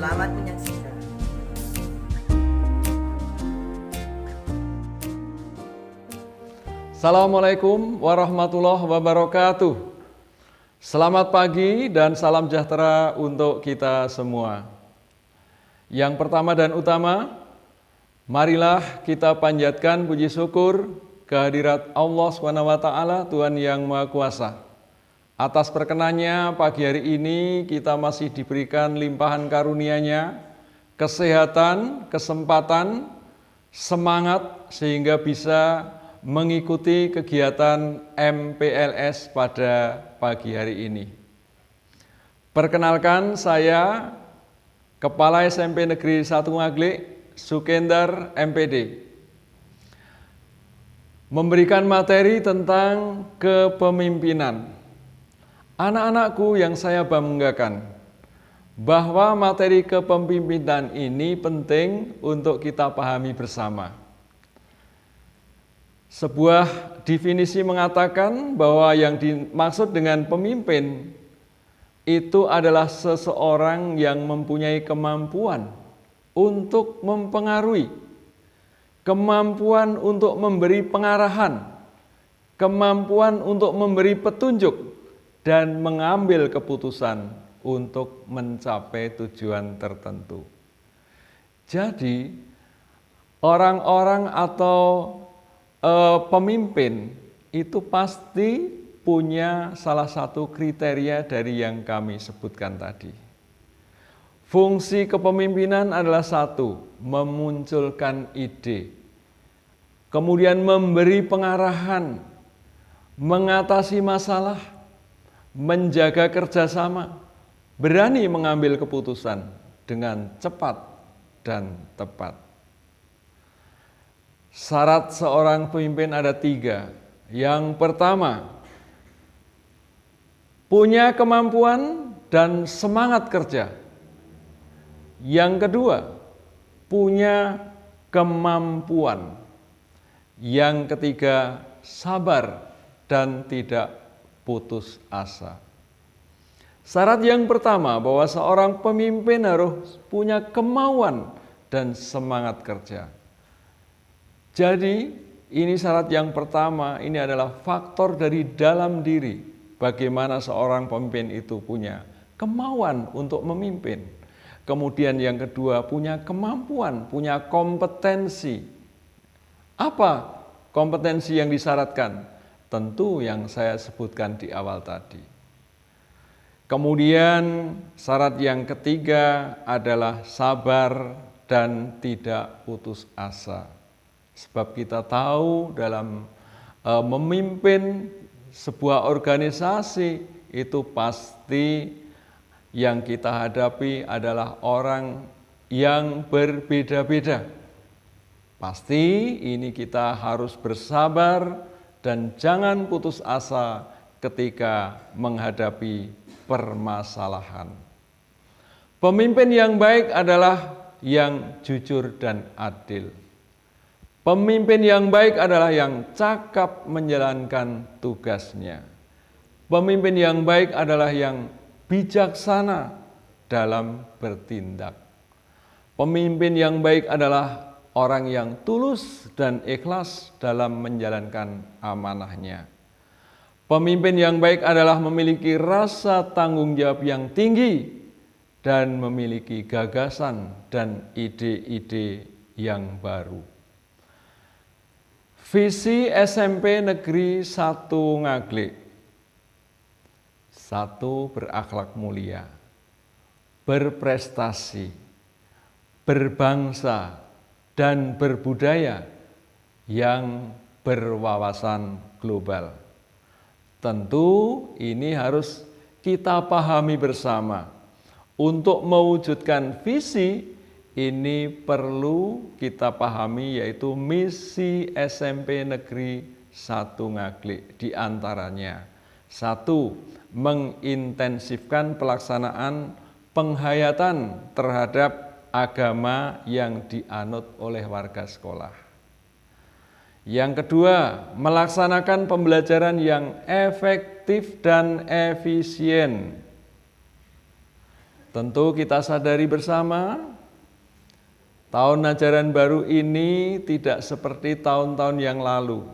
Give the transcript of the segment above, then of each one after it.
Selamat menyaksikan. Assalamualaikum warahmatullahi wabarakatuh. Selamat pagi dan salam sejahtera untuk kita semua. Yang pertama dan utama, marilah kita panjatkan puji syukur kehadirat Allah SWT, Tuhan yang Maha Kuasa. Atas perkenannya pagi hari ini kita masih diberikan limpahan karunia-Nya, kesehatan, kesempatan, semangat sehingga bisa mengikuti kegiatan MPLS pada pagi hari ini. Perkenalkan, saya Kepala SMP Negeri 1 Ngaglik, Sukendar MPD, memberikan materi tentang kepemimpinan. Anak-anakku yang saya banggakan, bahwa materi kepemimpinan ini penting untuk kita pahami bersama. Sebuah definisi mengatakan bahwa yang dimaksud dengan pemimpin itu adalah seseorang yang mempunyai kemampuan untuk mempengaruhi, kemampuan untuk memberi pengarahan, kemampuan untuk memberi petunjuk, dan mengambil keputusan untuk mencapai tujuan tertentu. Jadi, orang-orang atau pemimpin itu pasti punya salah satu kriteria dari yang kami sebutkan tadi. Fungsi kepemimpinan adalah satu, memunculkan ide, kemudian memberi pengarahan, mengatasi masalah, menjaga kerjasama, berani mengambil keputusan dengan cepat dan tepat. Syarat seorang pemimpin ada 3. Yang pertama, punya kemampuan dan semangat kerja. Yang kedua, punya kemampuan. Yang ketiga, sabar dan tidak putus asa. Syarat yang pertama bahwa seorang pemimpin harus punya kemauan dan semangat kerja. Jadi, ini syarat yang pertama, ini adalah faktor dari dalam diri. Bagaimana seorang pemimpin itu punya kemauan untuk memimpin. Kemudian yang kedua, punya kemampuan, punya kompetensi. Apa kompetensi yang disyaratkan? Tentu yang saya sebutkan di awal tadi. Kemudian syarat yang ketiga adalah sabar dan tidak putus asa. Sebab kita tahu dalam memimpin sebuah organisasi itu pasti yang kita hadapi adalah orang yang berbeda-beda. Pasti ini kita harus bersabar dan jangan putus asa ketika menghadapi permasalahan. Pemimpin yang baik adalah yang jujur dan adil. Pemimpin yang baik adalah yang cakap menjalankan tugasnya. Pemimpin yang baik adalah yang bijaksana dalam bertindak. Pemimpin yang baik adalah orang yang tulus dan ikhlas dalam menjalankan amanahnya. Pemimpin yang baik adalah memiliki rasa tanggung jawab yang tinggi dan memiliki gagasan dan ide-ide yang baru. Visi SMP Negeri 1 Ngaglik. 1. Berakhlak mulia, berprestasi, berbangsa, dan berbudaya yang berwawasan global. Tentu ini harus kita pahami bersama. Untuk mewujudkan visi ini perlu kita pahami, yaitu misi SMP Negeri 1 Ngaglik. Di antaranya, 1. Mengintensifkan pelaksanaan penghayatan terhadap agama yang dianut oleh warga sekolah. Yang kedua, melaksanakan pembelajaran yang efektif dan efisien. Tentu kita sadari bersama, tahun ajaran baru ini tidak seperti tahun-tahun yang lalu.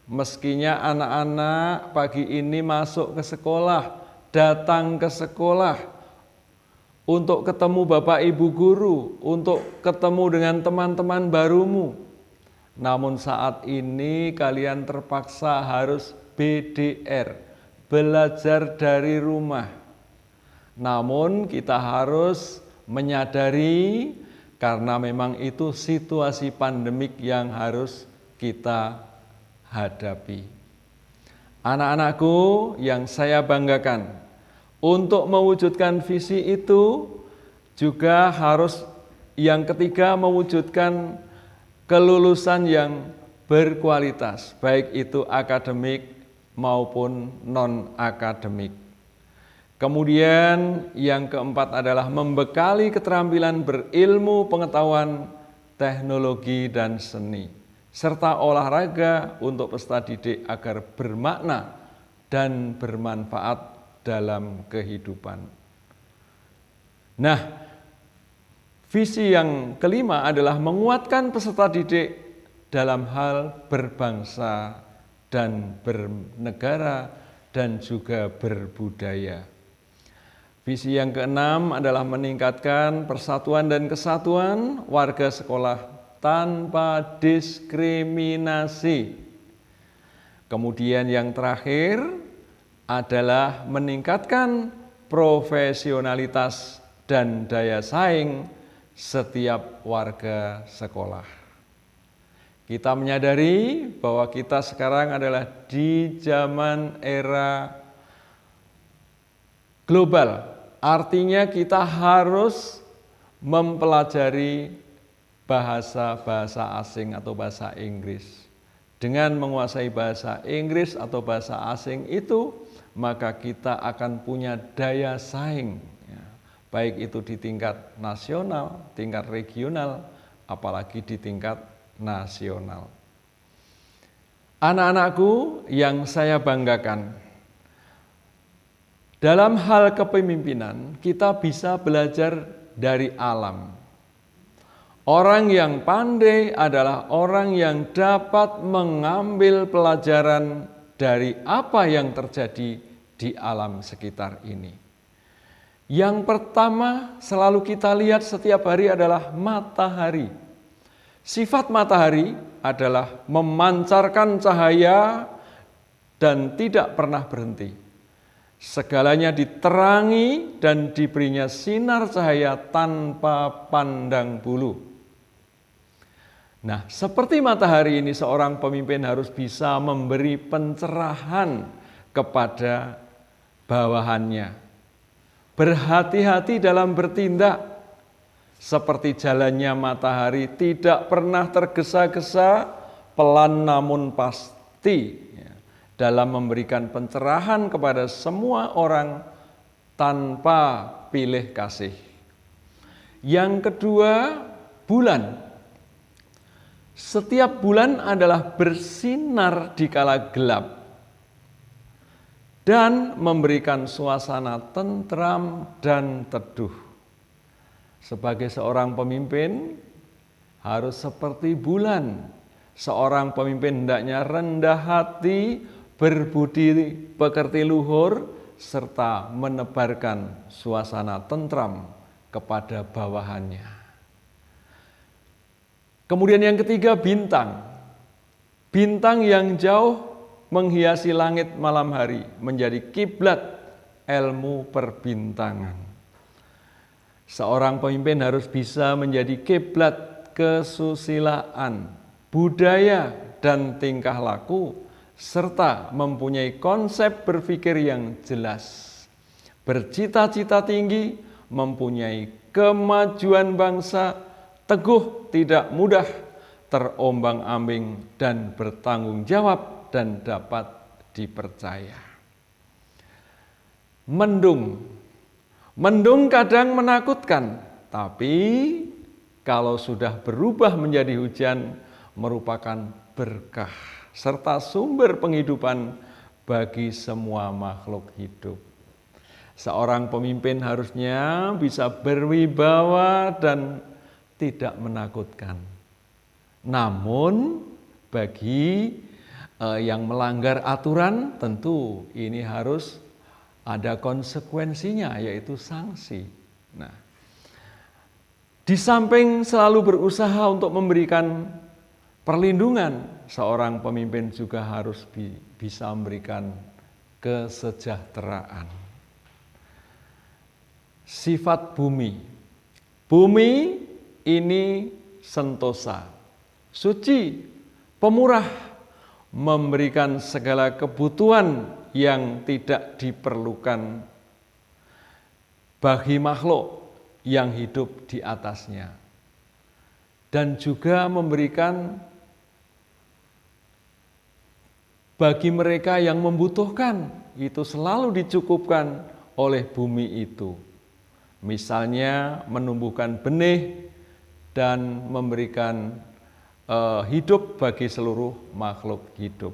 Meskinya anak-anak pagi ini masuk ke sekolah, datang ke sekolah untuk ketemu Bapak Ibu guru, untuk ketemu dengan teman-teman barumu. Namun saat ini kalian terpaksa harus BDR, belajar dari rumah. Namun kita harus menyadari karena memang itu situasi pandemik yang harus kita hadapi. Anak-anakku yang saya banggakan, untuk mewujudkan visi itu juga harus yang ketiga mewujudkan kelulusan yang berkualitas, baik itu akademik maupun non-akademik. Kemudian yang keempat adalah membekali keterampilan berilmu, pengetahuan, teknologi, dan seni, serta olahraga untuk peserta didik agar bermakna dan bermanfaat dalam kehidupan. Nah, visi yang kelima adalah menguatkan peserta didik dalam hal berbangsa dan bernegara dan juga berbudaya. Visi yang keenam adalah meningkatkan persatuan dan kesatuan warga sekolah tanpa diskriminasi. Kemudian yang terakhir adalah meningkatkan profesionalitas dan daya saing setiap warga sekolah. Kita menyadari bahwa kita sekarang adalah di zaman era global. Artinya kita harus mempelajari bahasa-bahasa asing atau bahasa Inggris. Dengan menguasai bahasa Inggris atau bahasa asing itu, maka kita akan punya daya saing, ya, baik itu di tingkat nasional, tingkat regional, apalagi di tingkat nasional. Anak-anakku yang saya banggakan, dalam hal kepemimpinan, kita bisa belajar dari alam. Orang yang pandai adalah orang yang dapat mengambil pelajaran dari apa yang terjadi di alam sekitar ini. Yang pertama selalu kita lihat setiap hari adalah matahari. Sifat matahari adalah memancarkan cahaya dan tidak pernah berhenti. Segalanya diterangi dan diberinya sinar cahaya tanpa pandang bulu. Nah, seperti matahari ini seorang pemimpin harus bisa memberi pencerahan kepada bawahannya. Berhati-hati dalam bertindak. Seperti jalannya matahari tidak pernah tergesa-gesa, pelan namun pasti. Dalam memberikan pencerahan kepada semua orang tanpa pilih kasih. Yang kedua, bulan. Setiap bulan adalah bersinar di kala gelap dan memberikan suasana tentram dan teduh. Sebagai seorang pemimpin harus seperti bulan. Seorang pemimpin hendaknya rendah hati, berbudi pekerti luhur, serta menebarkan suasana tentram kepada bawahannya. Kemudian yang ketiga, bintang. Bintang yang jauh menghiasi langit malam hari, menjadi kiblat ilmu perbintangan. Seorang pemimpin harus bisa menjadi kiblat kesusilaan, budaya, dan tingkah laku, serta mempunyai konsep berpikir yang jelas, bercita-cita tinggi, mempunyai kemajuan bangsa, teguh, tidak mudah, terombang-ambing, dan bertanggung jawab dan dapat dipercaya. Mendung. Mendung kadang menakutkan, tapi kalau sudah berubah menjadi hujan merupakan berkah serta sumber penghidupan bagi semua makhluk hidup. Seorang pemimpin harusnya bisa berwibawa dan tidak menakutkan. Namun bagi yang melanggar aturan tentu ini harus ada konsekuensinya, yaitu sanksi. Nah, di samping selalu berusaha untuk memberikan perlindungan, seorang pemimpin juga harus bisa memberikan kesejahteraan. Sifat bumi. Bumi ini sentosa, suci, pemurah, memberikan segala kebutuhan yang tidak diperlukan bagi makhluk yang hidup di atasnya. Dan juga memberikan bagi mereka yang membutuhkan, itu selalu dicukupkan oleh bumi itu. Misalnya menumbuhkan benih dan memberikan hidup bagi seluruh makhluk hidup.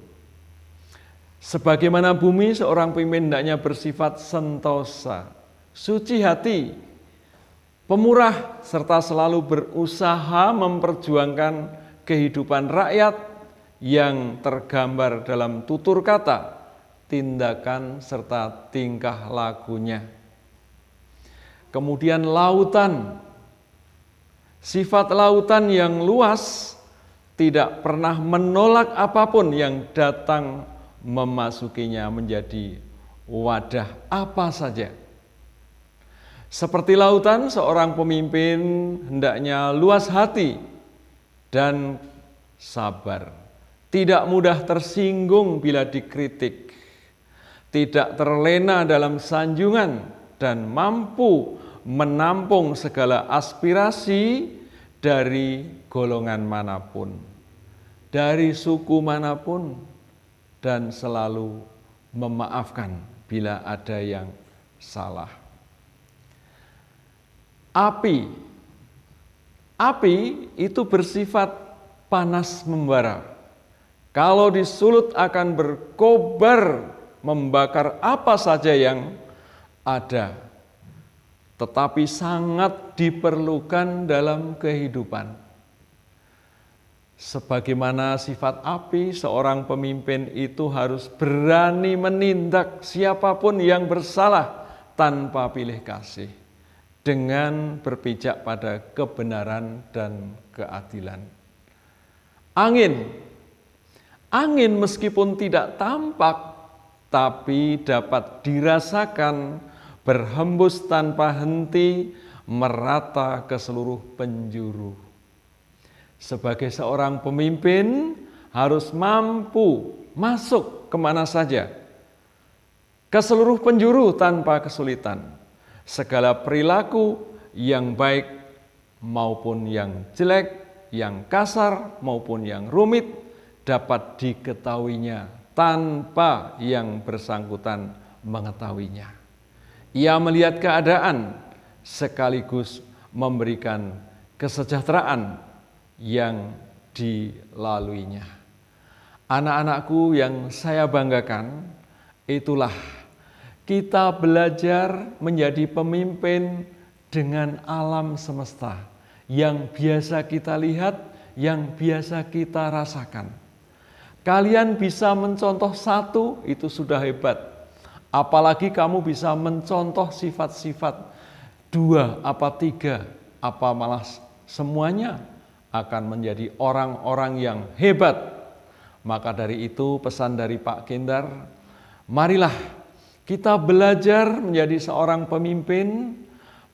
Sebagaimana bumi, seorang pemimpin hendaknya bersifat sentosa, suci hati, pemurah, serta selalu berusaha memperjuangkan kehidupan rakyat yang tergambar dalam tutur kata, tindakan, serta tingkah lakunya. Kemudian lautan, sifat lautan yang luas, tidak pernah menolak apapun yang datang memasukinya menjadi wadah apa saja. Seperti lautan, seorang pemimpin hendaknya luas hati dan sabar, tidak mudah tersinggung bila dikritik, tidak terlena dalam sanjungan, dan mampu menampung segala aspirasi dari golongan manapun, dari suku manapun, dan selalu memaafkan bila ada yang salah. Api itu bersifat panas membara. Kalau disulut akan berkobar, membakar apa saja yang ada, tetapi sangat diperlukan dalam kehidupan. Sebagaimana sifat api, seorang pemimpin itu harus berani menindak siapapun yang bersalah tanpa pilih kasih, dengan berpijak pada kebenaran dan keadilan. Angin meskipun tidak tampak, tapi dapat dirasakan berhembus tanpa henti, merata ke seluruh penjuru. Sebagai seorang pemimpin harus mampu masuk kemana saja, ke seluruh penjuru tanpa kesulitan. Segala perilaku yang baik maupun yang jelek, yang kasar maupun yang rumit, dapat diketahuinya tanpa yang bersangkutan mengetahuinya. Ia melihat keadaan sekaligus memberikan kesejahteraan yang dilaluinya. Anak-anakku yang saya banggakan, itulah kita belajar menjadi pemimpin dengan alam semesta yang biasa kita lihat, yang biasa kita rasakan. Kalian bisa mencontoh satu, itu sudah hebat. Apalagi kamu bisa mencontoh sifat-sifat dua, apa tiga, apa malah semuanya akan menjadi orang-orang yang hebat. Maka dari itu pesan dari Pak Kindar, marilah kita belajar menjadi seorang pemimpin,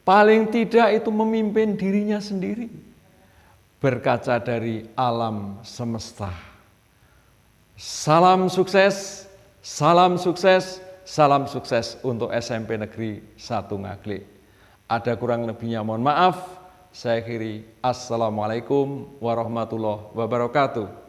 paling tidak itu memimpin dirinya sendiri, berkaca dari alam semesta. Salam sukses, salam sukses, salam sukses untuk SMP Negeri 1 Ngaglik. Ada kurang lebihnya mohon maaf. Saya akhiri. Assalamualaikum warahmatullahi wabarakatuh.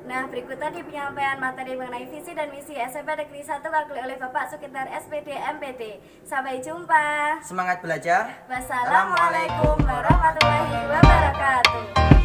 Nah, berikut tadi penyampaian materi mengenai visi dan misi SMP Negeri 1 Ngaglik oleh Bapak Sukindar SPD MPT. Sampai jumpa. Semangat belajar. Wassalamualaikum warahmatullahi wabarakatuh.